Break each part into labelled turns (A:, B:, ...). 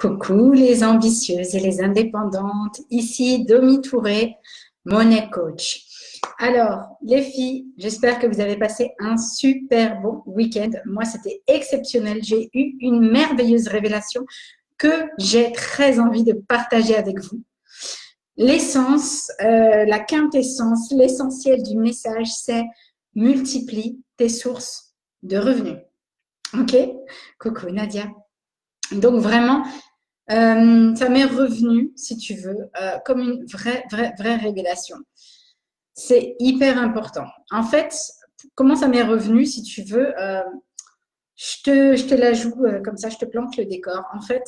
A: Coucou les ambitieuses et les indépendantes, ici Domi Touré, Money Coach. Alors, les filles, j'espère que vous avez passé un super bon week-end. Moi, c'était exceptionnel. J'ai eu une merveilleuse révélation que j'ai très envie de partager avec vous. L'essence, la quintessence, l'essentiel du message, c'est multiplie tes sources de revenus. Ok? Coucou Nadia. Donc vraiment, ça m'est revenu, si tu veux, comme une vraie révélation. C'est hyper important. En fait, comment ça m'est revenu, si tu veux, je te la joue comme ça, je te plante le décor. En fait,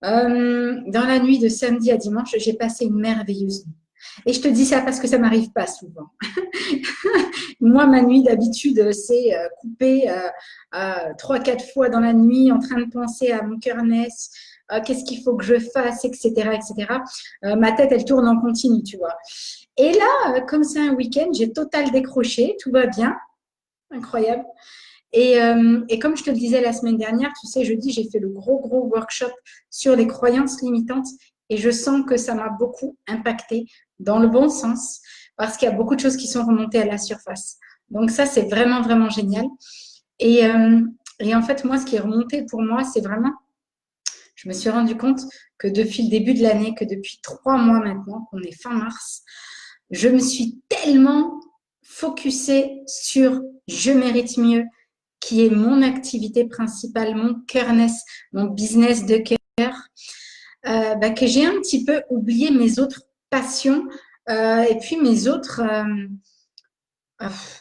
A: dans la nuit de samedi à dimanche, j'ai passé une merveilleuse nuit. Et je te dis ça parce que ça m'arrive pas souvent. Moi, ma nuit d'habitude, c'est coupée 3-4 fois dans la nuit, en train de penser à mon cœurness, qu'est-ce qu'il faut que je fasse, etc., etc. Ma tête, elle tourne en continu, tu vois. Et là, comme c'est un week-end, j'ai total décroché, tout va bien, incroyable. Et comme je te le disais la semaine dernière, tu sais, jeudi, j'ai fait le gros workshop sur les croyances limitantes et je sens que ça m'a beaucoup impacté dans le bon sens parce qu'il y a beaucoup de choses qui sont remontées à la surface. Donc ça, c'est vraiment génial. Et en fait, moi, ce qui est remonté pour moi, c'est vraiment, je me suis rendu compte que depuis le début de l'année, que depuis 3 mois maintenant, qu'on est fin mars, je me suis tellement focusée sur je mérite mieux, qui est mon activité principale, mon cœurness, mon business de cœur, que j'ai un petit peu oublié mes autres passions et puis mes autres,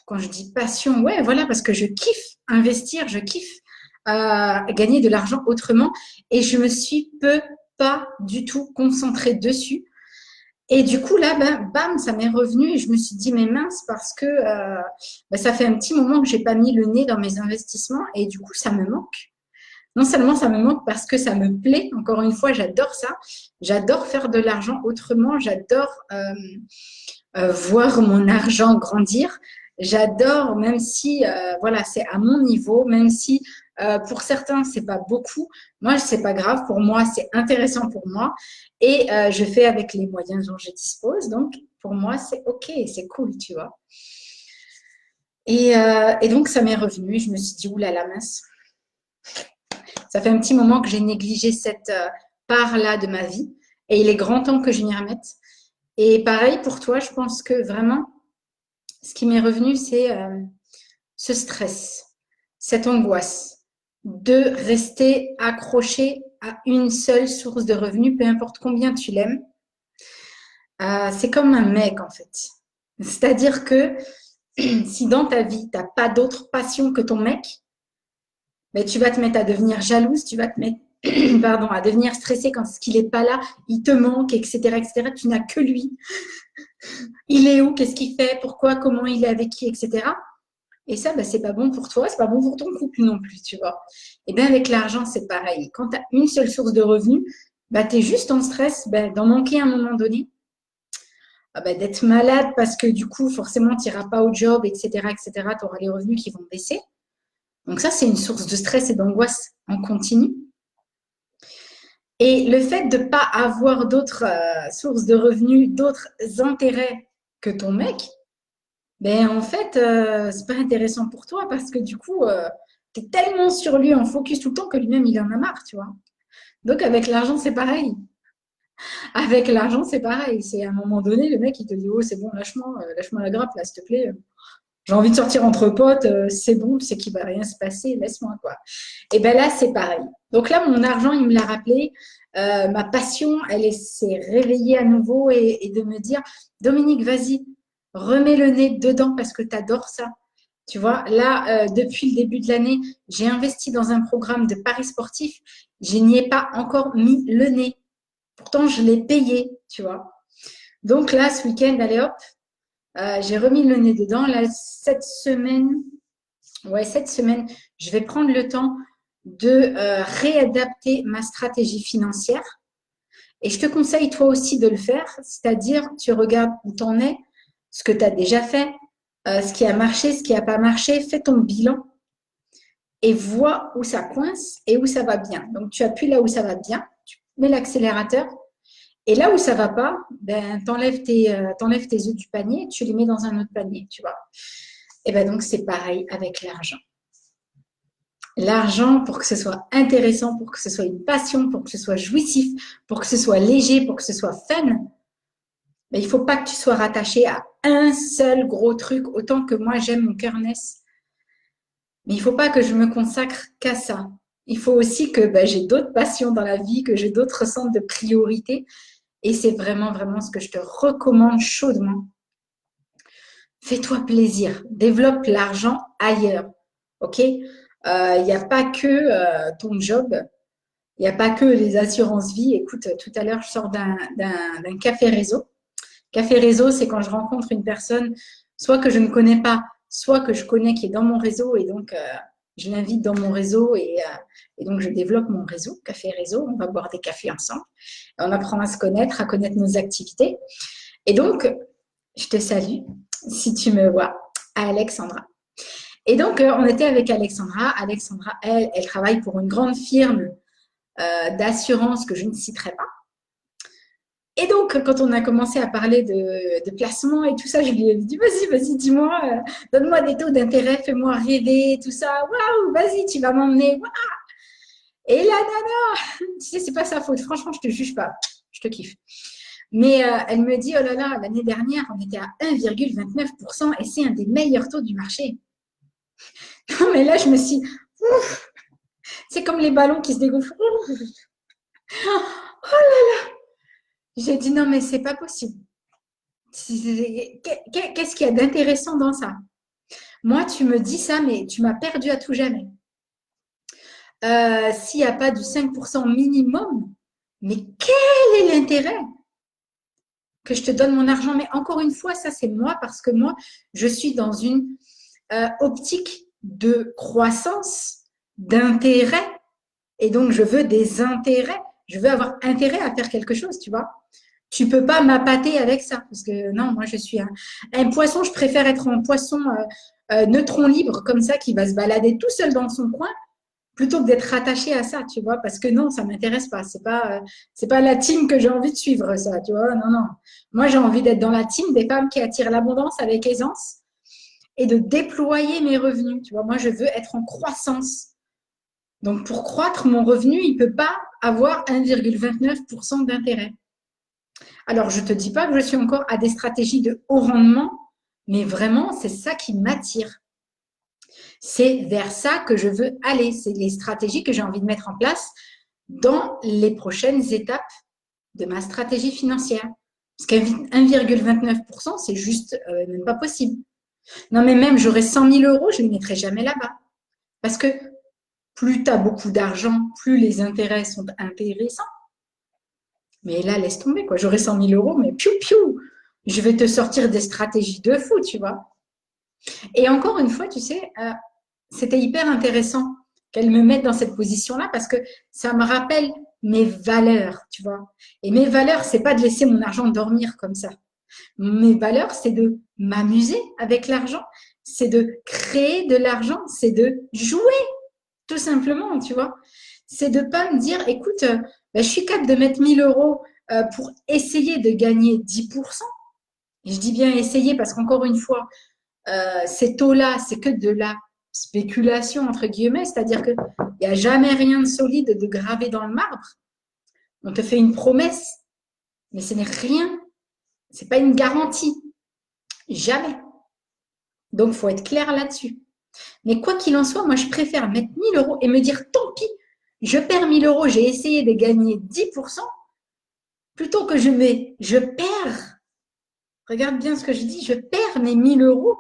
A: quand je dis passion, ouais, voilà, parce que je kiffe investir, je kiffe gagner de l'argent autrement et je me suis pas du tout concentrée dessus. Et du coup, là, bam, ça m'est revenu et je me suis dit, mais mince, parce que ça fait un petit moment que j'ai pas mis le nez dans mes investissements et du coup, ça me manque. Non seulement ça me manque parce que ça me plaît, encore une fois, j'adore ça. J'adore faire de l'argent autrement, j'adore voir mon argent grandir. J'adore, même si voilà, c'est à mon niveau, même si pour certains c'est pas beaucoup. Moi, c'est pas grave. Pour moi, c'est intéressant pour moi et je fais avec les moyens dont je dispose. Donc, pour moi, c'est ok, c'est cool, tu vois. Et donc, ça m'est revenu. Je me suis dit, oulala, mince. Ça fait un petit moment que j'ai négligé cette part-là de ma vie et il est grand temps que je m'y remette. Et pareil pour toi, je pense que vraiment, ce qui m'est revenu, c'est ce stress, cette angoisse de rester accroché à une seule source de revenus, peu importe combien tu l'aimes. C'est comme un mec, en fait. C'est-à-dire que si dans ta vie, tu n'as pas d'autre passion que ton mec, ben, tu vas te mettre à devenir jalouse, tu vas te mettre pardon, à devenir stressé quand il n'est pas là, il te manque, etc., etc. Tu n'as que lui. Il est où? Qu'est-ce qu'il fait? Pourquoi? Comment il est avec qui? Etc. Et ça, c'est pas bon pour toi, c'est pas bon pour ton couple non plus, tu vois. Et bien avec l'argent, c'est pareil. Quand tu as une seule source de revenus, tu es juste en stress d'en manquer à un moment donné, d'être malade parce que du coup, forcément, tu n'iras pas au job, etc., etc. Tu auras les revenus qui vont baisser. Donc ça, c'est une source de stress et d'angoisse en continu. Et le fait de ne pas avoir d'autres sources de revenus, d'autres intérêts que ton mec, en fait, c'est pas intéressant pour toi parce que du coup, tu es tellement sur lui en focus tout le temps que lui-même, il en a marre, tu vois. Donc, avec l'argent, c'est pareil. Avec l'argent, c'est pareil. C'est à un moment donné, le mec, il te dit, oh, c'est bon, lâche-moi la grappe, là, s'il te plaît. J'ai envie de sortir entre potes, c'est bon, c'est qu'il va rien se passer, laisse-moi, quoi. Et bien là, c'est pareil. Donc là, mon argent, il me l'a rappelé. Ma passion, s'est réveillée à nouveau et de me dire, Dominique, vas-y, remets le nez dedans parce que tu adores ça. Tu vois, là, depuis le début de l'année, j'ai investi dans un programme de paris sportifs. Je n'y ai pas encore mis le nez. Pourtant, je l'ai payé, tu vois. Donc là, ce week-end, allez hop, j'ai remis le nez dedans. Là, cette semaine, je vais prendre le temps de réadapter ma stratégie financière. Et je te conseille toi aussi de le faire, c'est-à-dire tu regardes où tu en es, ce que tu as déjà fait, ce qui a marché, ce qui n'a pas marché, fais ton bilan et vois où ça coince et où ça va bien. Donc tu appuies là où ça va bien, mets l'accélérateur. Et là où ça va pas, ben, t'enlèves tes œufs du panier, tu les mets dans un autre panier, tu vois. Et ben donc, c'est pareil avec l'argent. L'argent, pour que ce soit intéressant, pour que ce soit une passion, pour que ce soit jouissif, pour que ce soit léger, pour que ce soit fun, mais il ne faut pas que tu sois rattaché à un seul gros truc, autant que moi j'aime mon cœurness. Mais il ne faut pas que je me consacre qu'à ça. Il faut aussi que j'ai d'autres passions dans la vie, que j'ai d'autres centres de priorité. Et c'est vraiment, vraiment ce que je te recommande chaudement. Fais-toi plaisir. Développe l'argent ailleurs. OK? Il n'y a pas que ton job. Il n'y a pas que les assurances vie. Écoute, tout à l'heure, je sors d'un café réseau. Café réseau, c'est quand je rencontre une personne, soit que je ne connais pas, soit que je connais qui est dans mon réseau et donc je l'invite dans mon réseau et donc je développe mon réseau, café réseau. On va boire des cafés ensemble. On apprend à se connaître, à connaître nos activités. Et donc, je te salue si tu me vois, à Alexandra. Et donc, on était avec Alexandra. Alexandra, elle travaille pour une grande firme d'assurance que je ne citerai pas. Et donc, quand on a commencé à parler de placement et tout ça, je lui ai dit, vas-y, dis-moi, donne-moi des taux d'intérêt, fais-moi rêver, tout ça. Waouh, vas-y, tu vas m'emmener. Waouh. Et là, nana, tu sais, c'est pas sa faute. Franchement, je te juge pas. Je te kiffe. Mais elle me dit, oh là là, l'année dernière, on était à 1,29% et c'est un des meilleurs taux du marché. Non, mais là, je me suis, ouf, c'est comme les ballons qui se dégonflent. Oh là là. J'ai dit, non, mais c'est pas possible. Qu'est-ce qu'il y a d'intéressant dans ça? Moi, tu me dis ça, mais tu m'as perdu à tout jamais. S'il n'y a pas du 5% minimum, mais quel est l'intérêt que je te donne mon argent? Mais encore une fois, ça c'est moi parce que moi, je suis dans une optique de croissance, d'intérêt. Et donc, je veux des intérêts. Je veux avoir intérêt à faire quelque chose, tu vois. Tu peux pas m'appâter avec ça. Parce que non, moi, je suis un poisson. Je préfère être un poisson neutron libre comme ça qui va se balader tout seul dans son coin plutôt que d'être rattaché à ça, tu vois. Parce que non, ça m'intéresse pas. C'est pas la team que j'ai envie de suivre, ça, tu vois. Non, non. Moi, j'ai envie d'être dans la team des femmes qui attirent l'abondance avec aisance et de déployer mes revenus. Tu vois, moi, je veux être en croissance. Donc, pour croître mon revenu, il ne peut pas avoir 1,29% d'intérêt. Alors, je ne te dis pas que je suis encore à des stratégies de haut rendement, mais vraiment, c'est ça qui m'attire. C'est vers ça que je veux aller. C'est les stratégies que j'ai envie de mettre en place dans les prochaines étapes de ma stratégie financière. Parce qu'1,29%, c'est juste même pas possible. Non, mais même, j'aurais 100 000 euros, je ne les mettrai jamais là-bas. Parce que plus tu as beaucoup d'argent, plus les intérêts sont intéressants. Mais là, laisse tomber, quoi. J'aurai 100 000 euros, mais piou, je vais te sortir des stratégies de fou, tu vois. Et encore une fois, tu sais, c'était hyper intéressant qu'elle me mette dans cette position-là parce que ça me rappelle mes valeurs, tu vois. Et mes valeurs, c'est pas de laisser mon argent dormir comme ça. Mes valeurs, c'est de m'amuser avec l'argent, c'est de créer de l'argent, c'est de jouer, tout simplement, tu vois. C'est de pas me dire, écoute, je suis capable de mettre 1000 euros pour essayer de gagner 10%. Et je dis bien essayer parce qu'encore une fois, ces taux-là, c'est que de la spéculation, entre guillemets, c'est-à-dire qu'il n'y a jamais rien de solide de gravé dans le marbre. On te fait une promesse, mais ce n'est rien. Ce n'est pas une garantie. Jamais. Donc, il faut être clair là-dessus. Mais quoi qu'il en soit, moi, je préfère mettre 1000 euros et me dire, tant pis, je perds 1000 euros, j'ai essayé de gagner 10%, plutôt que je perds. Regarde bien ce que je dis, je perds mes 1000 euros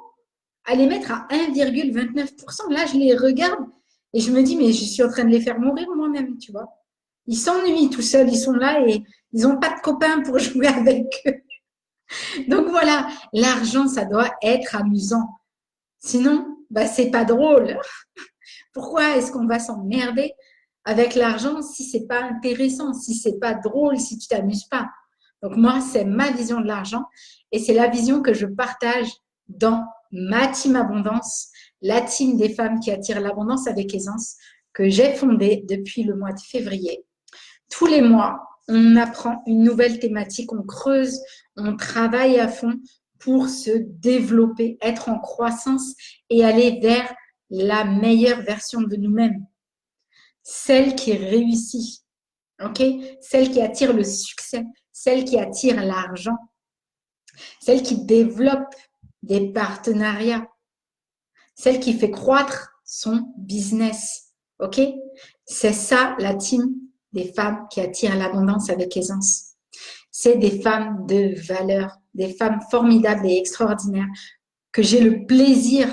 A: à les mettre à 1,29%. Là, je les regarde et je me dis, mais je suis en train de les faire mourir moi-même, tu vois. Ils s'ennuient tout seuls, ils sont là et ils n'ont pas de copains pour jouer avec eux. Donc voilà, l'argent, ça doit être amusant. Sinon, c'est pas drôle. Pourquoi est-ce qu'on va s'emmerder avec l'argent si c'est pas intéressant, si c'est pas drôle, si tu t'amuses pas? Donc moi, c'est ma vision de l'argent et c'est la vision que je partage dans ma team abondance, la team des femmes qui attirent l'abondance avec aisance que j'ai fondée depuis le mois de février. Tous les mois, on apprend une nouvelle thématique, on creuse, on travaille à fond pour se développer, être en croissance et aller vers la meilleure version de nous-mêmes. Celle qui réussit, ok? Celle qui attire le succès, celle qui attire l'argent, celle qui développe des partenariats, celle qui fait croître son business, ok? C'est ça la team des femmes qui attirent l'abondance avec aisance. C'est des femmes de valeur, des femmes formidables et extraordinaires que j'ai le plaisir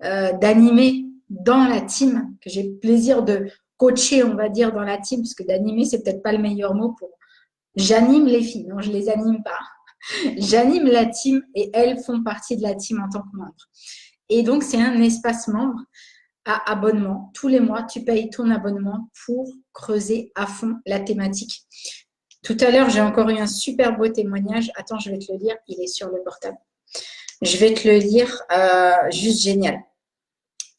A: d'animer dans la team, que j'ai le plaisir de coacher, on va dire, dans la team, parce que d'animer, c'est peut-être pas le meilleur mot pour... J'anime les filles, non, je les anime pas. J'anime la team et elles font partie de la team en tant que membre. Et donc, c'est un espace membre à abonnement. Tous les mois, tu payes ton abonnement pour creuser à fond la thématique. Tout à l'heure, j'ai encore eu un super beau témoignage. Attends, je vais te le lire. Il est sur le portable. Je vais te le lire. Juste génial.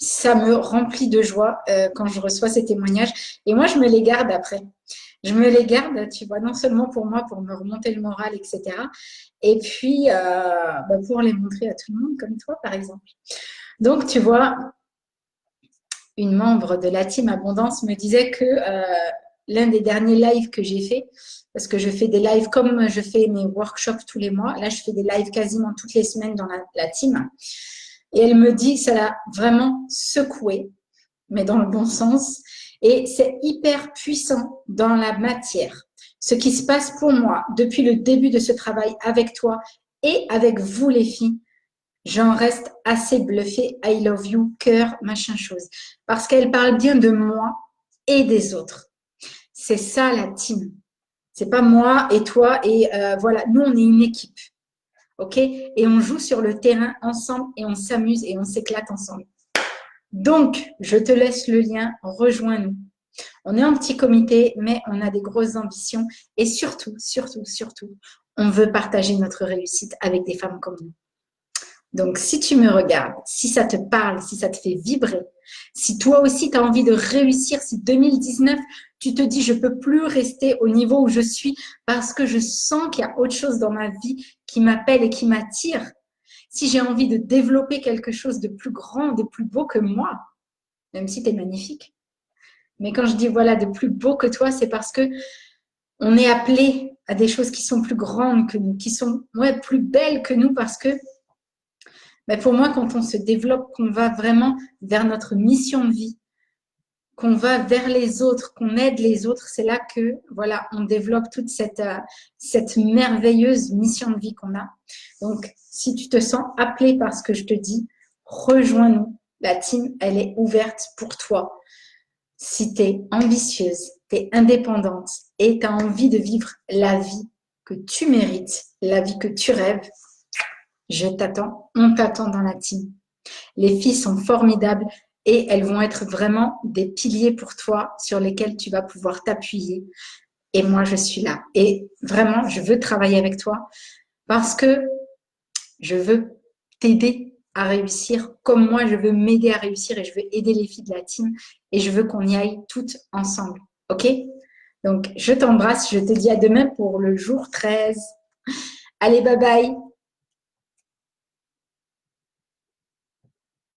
A: Ça me remplit de joie quand je reçois ces témoignages. Et moi, je me les garde après. Je me les garde, tu vois, non seulement pour moi, pour me remonter le moral, etc. Et puis, pour les montrer à tout le monde, comme toi, par exemple. Donc, tu vois, une membre de la team Abondance me disait que l'un des derniers lives que j'ai fait, parce que je fais des lives comme je fais mes workshops tous les mois, là, je fais des lives quasiment toutes les semaines dans la team. Et elle me dit que ça l'a vraiment secouée, mais dans le bon sens. Et c'est hyper puissant dans la matière. Ce qui se passe pour moi depuis le début de ce travail avec toi et avec vous les filles, j'en reste assez bluffée. I love you, cœur, machin chose. Parce qu'elle parle bien de moi et des autres. C'est ça la team. C'est pas moi et toi et voilà. Nous, on est une équipe. OK? Et on joue sur le terrain ensemble et on s'amuse et on s'éclate ensemble. Donc, je te laisse le lien, rejoins-nous. On est un petit comité, mais on a des grosses ambitions et surtout, on veut partager notre réussite avec des femmes comme nous. Donc, si tu me regardes, si ça te parle, si ça te fait vibrer, si toi aussi tu as envie de réussir, si 2019, tu te dis je ne peux plus rester au niveau où je suis parce que je sens qu'il y a autre chose dans ma vie qui m'appelle et qui m'attire, si j'ai envie de développer quelque chose de plus grand, de plus beau que moi, même si tu es magnifique. Mais quand je dis voilà, de plus beau que toi, c'est parce que on est appelé à des choses qui sont plus grandes que nous, qui sont plus belles que nous parce que pour moi, quand on se développe, qu'on va vraiment vers notre mission de vie, qu'on va vers les autres, qu'on aide les autres, c'est là que voilà, on développe toute cette merveilleuse mission de vie qu'on a. Donc, si tu te sens appelé par ce que je te dis, rejoins-nous. La team, elle est ouverte pour toi. Si tu es ambitieuse, tu es indépendante et tu as envie de vivre la vie que tu mérites, la vie que tu rêves, je t'attends, on t'attend dans la team. Les filles sont formidables et elles vont être vraiment des piliers pour toi sur lesquels tu vas pouvoir t'appuyer. Et moi, je suis là. Et vraiment, je veux travailler avec toi parce que je veux t'aider à réussir comme moi, je veux m'aider à réussir et je veux aider les filles de la team et je veux qu'on y aille toutes ensemble. OK? Donc, je t'embrasse. Je te dis à demain pour le jour 13. Allez, bye bye.